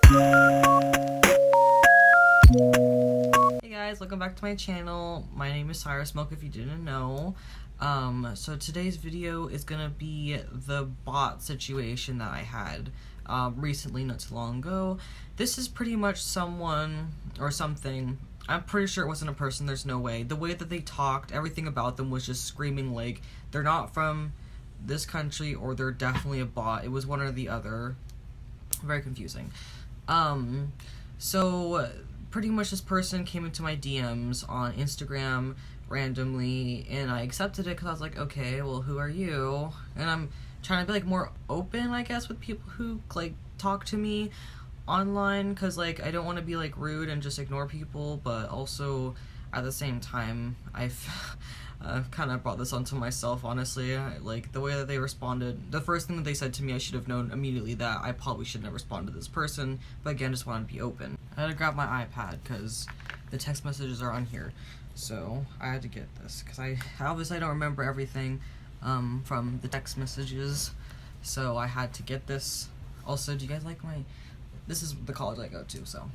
Hey guys, welcome back to my channel. My name is Cyrus Milk if you didn't know. So today's video is gonna be the bot situation that I had recently, not too long ago. This is pretty much someone or something. I'm pretty sure it wasn't a person, there's no way. The way that they talked, everything about them was just screaming like they're not from this country or they're definitely a bot. It was one or the other. Very confusing. So pretty much this person came into my DMs on Instagram randomly, and I accepted it because I was like, okay, well, who are you? And I'm trying to be like more open, I guess, with people who like talk to me online, because like I don't want to be like rude and just ignore people, but also at the same time I've kind of brought this onto myself, honestly. Like the way that they responded, the first thing that they said to me, I should have known immediately that I probably shouldn't have responded to this person, but again, just wanted to be open. I had to grab my iPad because the text messages are on here, so I had to get this because I obviously don't remember everything from the text messages, so I had to get this. Also, do you guys like my, this is the college I go to, so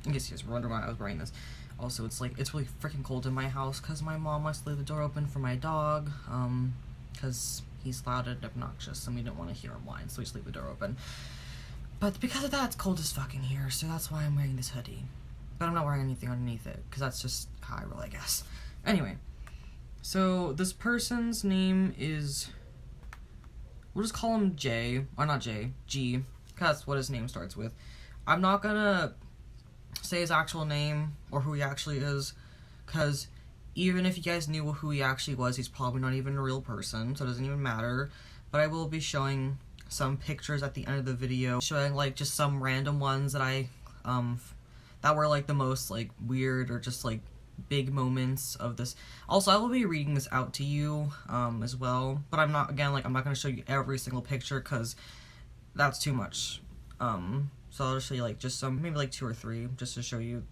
in case you guys were wondering why I was wearing this. Also, it's really freaking cold in my house because my mom wants to leave the door open for my dog, because he's loud and obnoxious and we don't want to hear him whine, so we just leave the door open. But because of that, it's cold as fucking here, so that's why I'm wearing this hoodie. But I'm not wearing anything underneath it, because that's just how I roll, I guess. Anyway, so this person's name is, we'll just call him J, or not J, G, because that's what his name starts with. I'm not gonna say his actual name or who he actually is, because even if you guys knew who he actually was, he's probably not even a real person, so it doesn't even matter. But I will be showing some pictures at the end of the video, showing like just some random ones that I that were like the most like weird or just like big moments of this. Also, I will be reading this out to you as well, but I'm not going to show you every single picture because that's too much. So I'll just show you like just some, maybe like 2 or 3, just to show you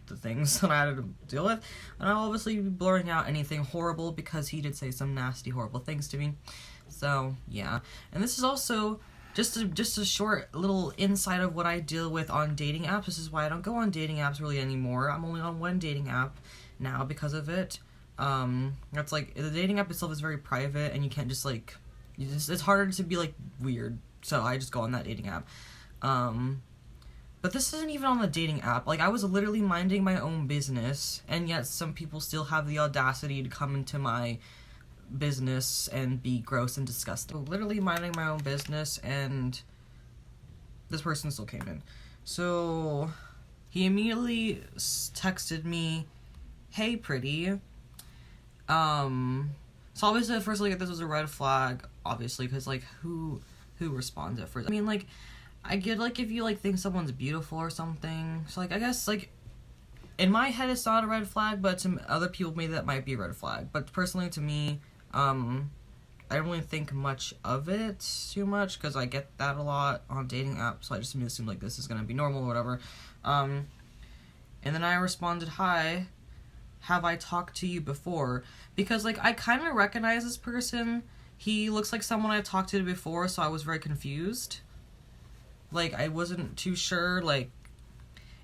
the things that I had to deal with. And I'll obviously be blurring out anything horrible because he did say some nasty, horrible things to me. So yeah, and this is also just a short little insight of what I deal with on dating apps. This is why I don't go on dating apps really anymore. I'm only on one dating app now because of it. That's like, the dating app itself is very private and you can't just like, it's harder to be like weird. So I just go on that dating app. But this isn't even on the dating app. Like, I was literally minding my own business, and yet some people still have the audacity to come into my business and be gross and disgusting. Literally minding my own business, and this person still came in. So he immediately texted me, "Hey, pretty." So obviously at first, like, this was a red flag, obviously, because like who responds at first? I mean, like, I get like if you like think someone's beautiful or something. So like I guess like in my head it's not a red flag, but to other people maybe that might be a red flag. But personally to me, I don't really think much of it too much because I get that a lot on dating apps. So I just assume like this is gonna be normal or whatever. And then I responded, "Hi, have I talked to you before?" Because like I kind of recognize this person. He looks like someone I've talked to before, so I was very confused. Like, I wasn't too sure, like,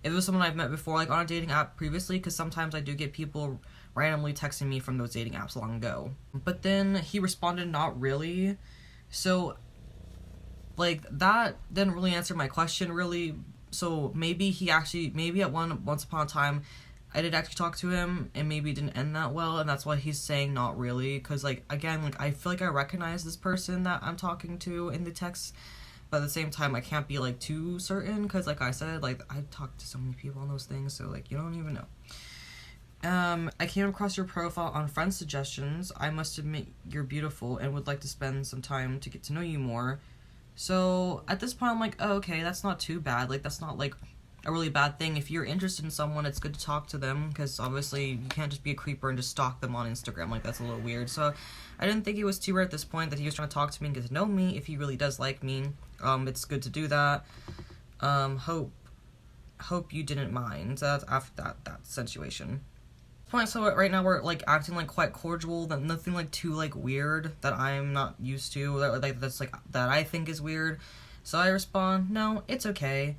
if it was someone I've met before, like, on a dating app previously, because sometimes I do get people randomly texting me from those dating apps long ago. But then he responded, "Not really." So, like, that didn't really answer my question, really. So, maybe at once upon a time, I did actually talk to him, and maybe it didn't end that well, and that's why he's saying "not really," because, like, again, like, I feel like I recognize this person that I'm talking to in the text, but at the same time, I can't be, like, too certain, because, like I said, like, I talked to so many people on those things, so, like, you don't even know. I came across your profile on friend suggestions. I must admit you're beautiful and would like to spend some time to get to know you more. So, at this point, I'm like, oh, okay, that's not too bad. Like, that's not, like, a really bad thing. If you're interested in someone, it's good to talk to them, because obviously you can't just be a creeper and just stalk them on Instagram. Like, that's a little weird. So I didn't think it was too weird at this point that he was trying to talk to me and get to know me. If he really does like me, it's good to do that. Hope you didn't mind. So that's after that situation. So right now we're like acting like quite cordial, that nothing like too like weird that I'm not used to, that I think is weird. So I respond, "No, it's okay.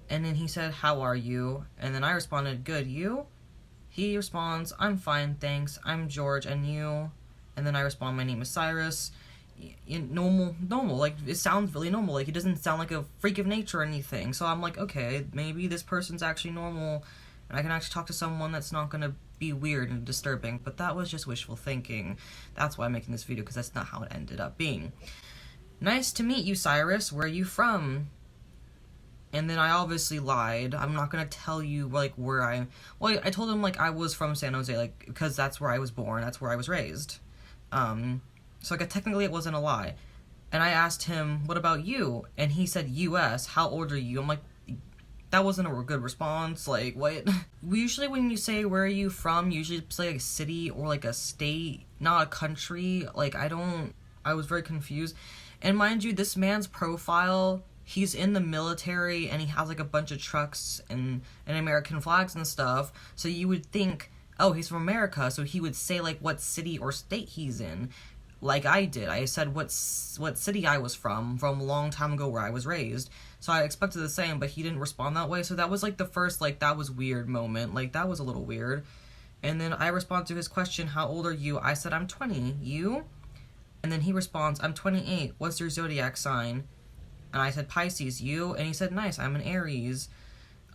And then he said, how are you? And then I responded, good, you? He responds, I'm fine, thanks. I'm George, and you? And then I respond, my name is Cyrus. Normal, like, it sounds really normal, like, he doesn't sound like a freak of nature or anything, so I'm like, okay, maybe this person's actually normal, and I can actually talk to someone that's not gonna be weird and disturbing, but that was just wishful thinking. That's why I'm making this video, because that's not how it ended up being. Nice to meet you, Cyrus, where are you from? And then I obviously lied. I'm not gonna tell you, like, I told him, like, I was from San Jose, like, because that's where I was born, that's where I was raised. So, like, technically it wasn't a lie. And I asked him, what about you? And he said, US, how old are you? I'm like, that wasn't a good response, like, what? Usually when you say, where are you from, you usually say, like, a city or, like, a state, not a country. Like, I was very confused. And mind you, this man's profile, he's in the military, and he has, like, a bunch of trucks and American flags and stuff, so you would think, oh, he's from America, so he would say, like, what city or state he's in. Like I did. I said what city I was from a long time ago where I was raised. So I expected the same, but he didn't respond that way. So that was like the first, like, that was weird moment. Like, that was a little weird. And then I respond to his question, how old are you? I said, I'm 20. You? And then he responds, I'm 28. What's your zodiac sign? And I said, Pisces. You? And he said, nice, I'm an Aries.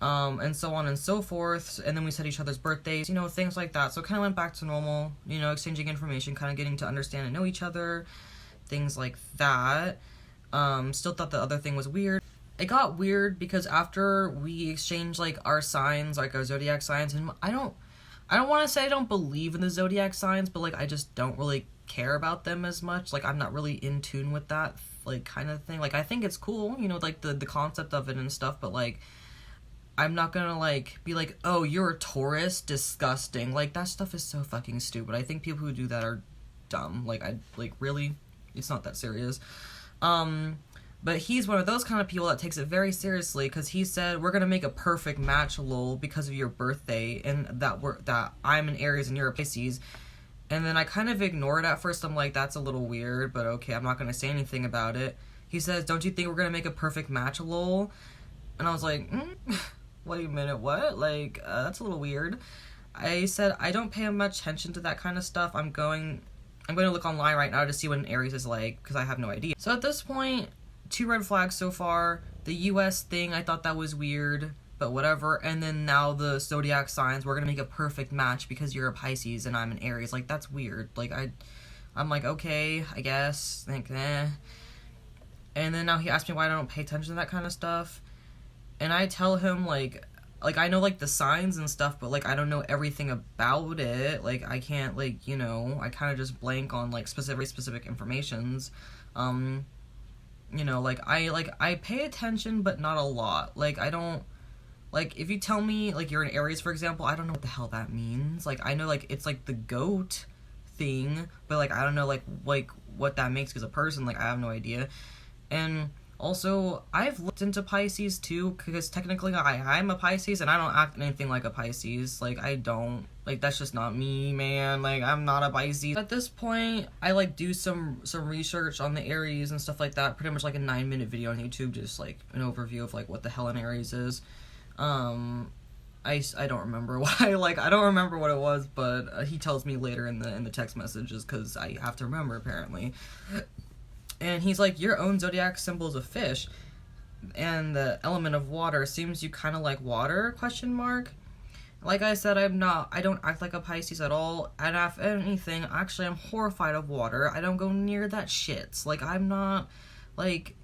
And so on and so forth, and then we said each other's birthdays, you know, things like that. So it kind of went back to normal, you know, exchanging information, kind of getting to understand and know each other, things like that. Still thought the other thing was weird. It got weird because after we exchanged, like, our signs, like, our zodiac signs, and I don't want to say I don't believe in the zodiac signs, but, like, I just don't really care about them as much. Like, I'm not really in tune with that, like, kind of thing. Like, I think it's cool, you know, like, the concept of it and stuff, but, like, I'm not gonna, like, be like, oh, you're a Taurus? Disgusting. Like, that stuff is so fucking stupid. I think people who do that are dumb. Like, really? It's not that serious. But he's one of those kind of people that takes it very seriously, because he said, we're gonna make a perfect match, lol, because of your birthday, and that I'm an Aries and you're a Pisces. And then I kind of ignored it at first. I'm like, that's a little weird, but okay, I'm not gonna say anything about it. He says, don't you think we're gonna make a perfect match, lol? And I was like, wait a minute, what? Like, that's a little weird. I said, I don't pay much attention to that kind of stuff. I'm going to look online right now to see what an Aries is like, because I have no idea. So at this point, 2 red flags so far. The US thing, I thought that was weird, but whatever. And then now the zodiac signs, we're going to make a perfect match because you're a Pisces and I'm an Aries. Like, that's weird. Like, I'm like, okay, I guess. Like, eh. And then now he asked me why I don't pay attention to that kind of stuff. And I tell him, like, I know, like, the signs and stuff, but, like, I don't know everything about it. Like, I can't, like, you know, I kind of just blank on, like, specific informations. You know, I pay attention, but not a lot. Like, I don't, like, if you tell me, like, you're an Aries, for example, I don't know what the hell that means. Like, I know, like, it's, like, the goat thing, but, like, I don't know, like, what that makes as a person. Like, I have no idea. And also, I've looked into Pisces, too, because technically I'm a Pisces, and I don't act anything like a Pisces. Like, I don't. Like, that's just not me, man. Like, I'm not a Pisces. At this point, I, like, do some research on the Aries and stuff like that. Pretty much, like, a 9-minute video on YouTube, just, like, an overview of, like, what the hell an Aries is. I don't remember why. Like, I don't remember what it was, but he tells me later in the text messages, because I have to remember, apparently. And he's like, your own zodiac symbol is a fish, and the element of water seems you kind of like water, ? Like I said, I don't act like a Pisces at all, and if anything, actually, I'm horrified of water. I don't go near that shit. Like, I'm not, like,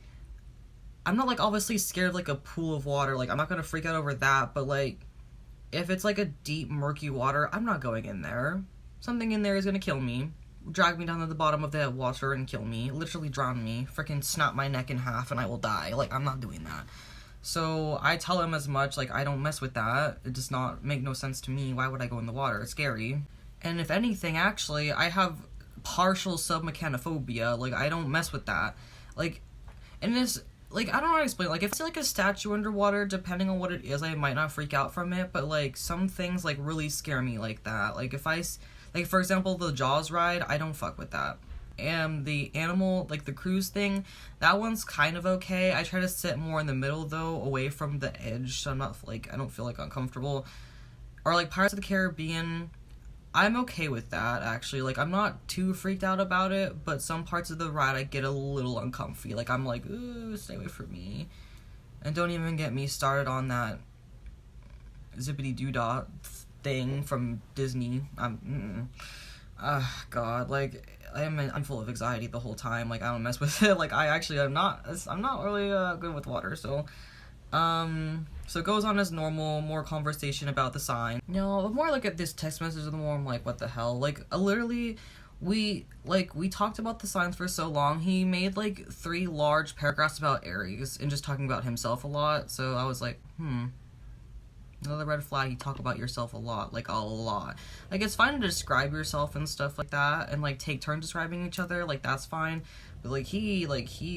obviously scared of, like, a pool of water. Like, I'm not gonna freak out over that, but, like, if it's, like, a deep, murky water, I'm not going in there. Something in there is gonna kill me. Drag me down to the bottom of the water and kill me. Literally drown me. Freaking snap my neck in half and I will die. Like, I'm not doing that. So, I tell him as much, like, I don't mess with that. It does not make no sense to me. Why would I go in the water? It's scary. And if anything, actually, I have partial submechanophobia. Like, I don't mess with that. Like, and this, like, I don't know how to explain. Like, if it's, like, a statue underwater, depending on what it is, I might not freak out from it. But, like, some things, like, really scare me like that. Like, if I... Like, for example, the Jaws ride, I don't fuck with that. And the animal, like the cruise thing, that one's kind of okay. I try to sit more in the middle though, away from the edge, so I'm not like, I don't feel like uncomfortable. Or like Pirates of the Caribbean, I'm okay with that actually. Like I'm not too freaked out about it, but some parts of the ride I get a little uncomfy. Like I'm like, ooh, stay away from me. And don't even get me started on that zippity doo dah thing from Disney. God, like I'm full of anxiety the whole time. Like I don't mess with it. Like I'm not really good with water. So it goes on as normal, more conversation about the sign. You know, the more I look at this text message, the more I'm like, what the hell? Like literally, we talked about the signs for so long. He made like 3 large paragraphs about Aries and just talking about himself a lot. So I was like, another red flag. You talk about yourself a lot, like a lot. Like it's fine to describe yourself and stuff like that, and like take turns describing each other. Like that's fine. But like he,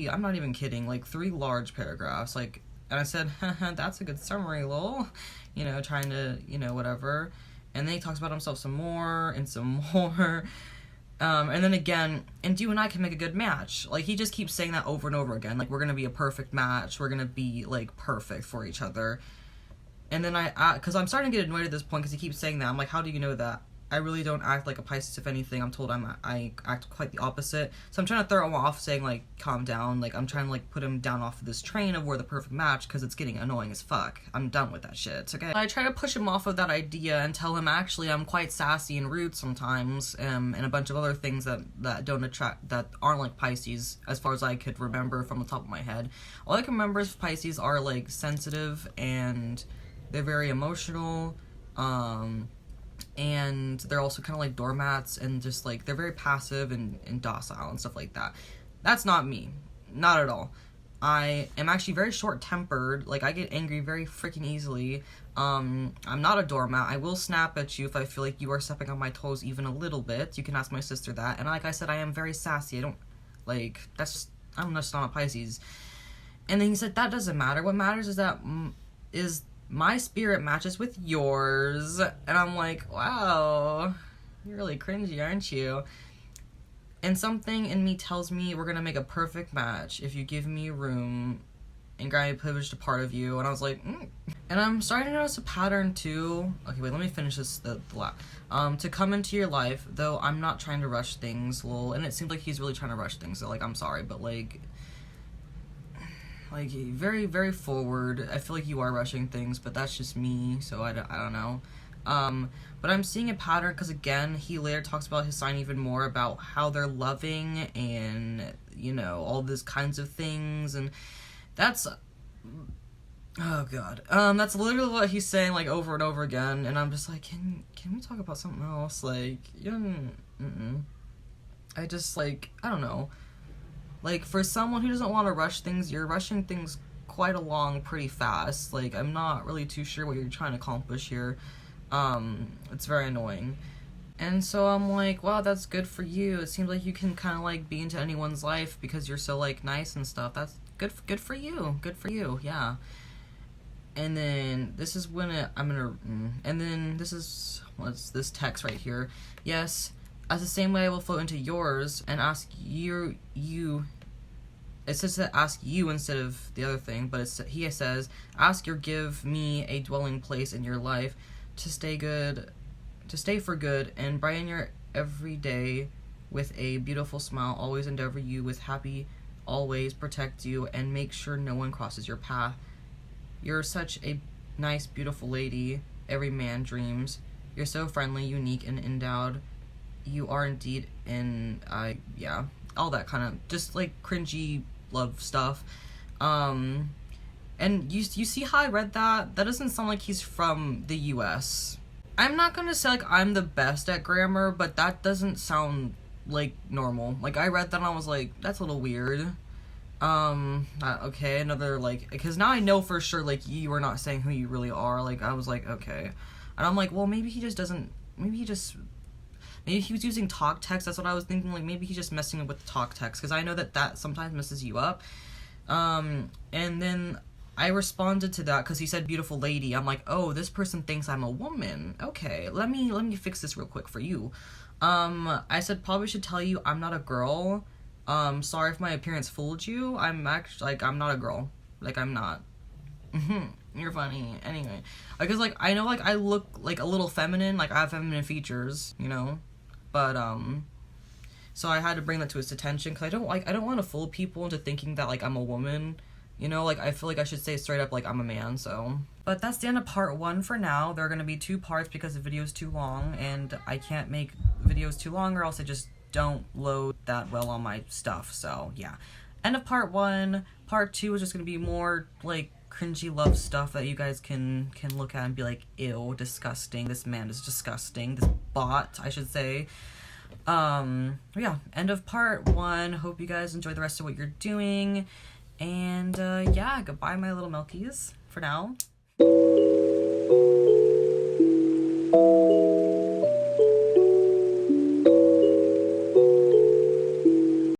I'm not even kidding. Like 3 large paragraphs. Like, and I said, that's a good summary, lol. You know, trying to, you know, whatever. And then he talks about himself some more and some more. And then again, and you and I can make a good match. Like he just keeps saying that over and over again. Like we're gonna be a perfect match. We're gonna be like perfect for each other. And then because I'm starting to get annoyed at this point because he keeps saying that. I'm like, how do you know that? I really don't act like a Pisces. If anything, I'm told I act quite the opposite. So I'm trying to throw him off, saying like, calm down. Like I'm trying to like put him down off of this train of we're the perfect match because it's getting annoying as fuck. I'm done with that shit. Okay. I try to push him off of that idea and tell him actually I'm quite sassy and rude sometimes, and a bunch of other things that don't attract, that aren't like Pisces as far as I could remember from the top of my head. All I can remember is Pisces are like sensitive and they're very emotional, and they're also kind of like doormats and just like, they're very passive and docile and stuff like that. That's not me. Not at all. I am actually very short-tempered. Like, I get angry very freaking easily. I'm not a doormat. I will snap at you if I feel like you are stepping on my toes even a little bit. You can ask my sister that. And like I said, I am very sassy. I'm just not a Pisces. And then he said, that doesn't matter. What matters is that, my spirit matches with yours. And I'm like, wow, you're really cringy, aren't you? And something in me tells me we're gonna make a perfect match if you give me room and grant me privilege to part of you. And I was like, And I'm starting to notice a pattern too. Okay, wait, let me finish this, the to come into your life, though I'm not trying to rush things, lol. And it seems like he's really trying to rush things, so like, I'm sorry, but like very, very forward. I feel like you are rushing things, but that's just me, so I don't know. But I'm seeing a pattern, because again, he later talks about his sign even more, about how they're loving, and, you know, all these kinds of things, and that's, oh god, that's literally what he's saying, like, over and over again, and I'm just like, can we talk about something else? Like, I just, like, I don't know. Like, for someone who doesn't want to rush things, you're rushing things quite along pretty fast. Like, I'm not really too sure what you're trying to accomplish here. It's very annoying. And so I'm like, wow, that's good for you. It seems like you can kind of, like, be into anyone's life because you're so, like, nice and stuff. That's good for you. Good for you, yeah. And then, this is when and then this is, what's this text right here? Yes. As the same way I will float into yours and ask you. It says to ask you instead of the other thing, but he says, ask or give me a dwelling place in your life to stay for good, and brighten your every day with a beautiful smile. Always endeavor you with happy, always protect you, and make sure no one crosses your path. You're such a nice, beautiful lady. Every man dreams. You're so friendly, unique, and endowed. You are indeed, and yeah, all that kind of just like cringy love stuff. And you see how I read that? That doesn't sound like he's from the US. I'm not gonna say like I'm the best at grammar, but that doesn't sound like normal. Like I read that and I was like, that's a little weird. Okay, another like, because now I know for sure like you are not saying who you really are. Like I was like, okay, and I'm like, well, maybe he was using talk text. That's what I was thinking. Like, maybe he's just messing with the talk text. Because I know that sometimes messes you up. And then I responded to that because he said beautiful lady. I'm like, oh, this person thinks I'm a woman. Okay, let me fix this real quick for you. I said probably should tell you I'm not a girl. Sorry if my appearance fooled you. I'm actually like I'm not a girl. Like I'm not. You're funny. Anyway, because like I know like I look like a little feminine. Like I have feminine features, you know, but so I had to bring that to his attention because I don't want to fool people into thinking that like I'm a woman. You know, like, I feel like I should say straight up, like, I'm a man, so. But that's the end of part 1 for now. There are going to be 2 parts because the video's too long, and I can't make videos too long or else they just don't load that well on my stuff, so, yeah. End of part 1. Part 2 is just going to be more, like, cringy love stuff that you guys can look at and be like, ew, disgusting. This man is disgusting. This bot, I should say. Yeah, end of part 1. Hope you guys enjoy the rest of what you're doing. And, yeah, goodbye, my little Milkies, for now.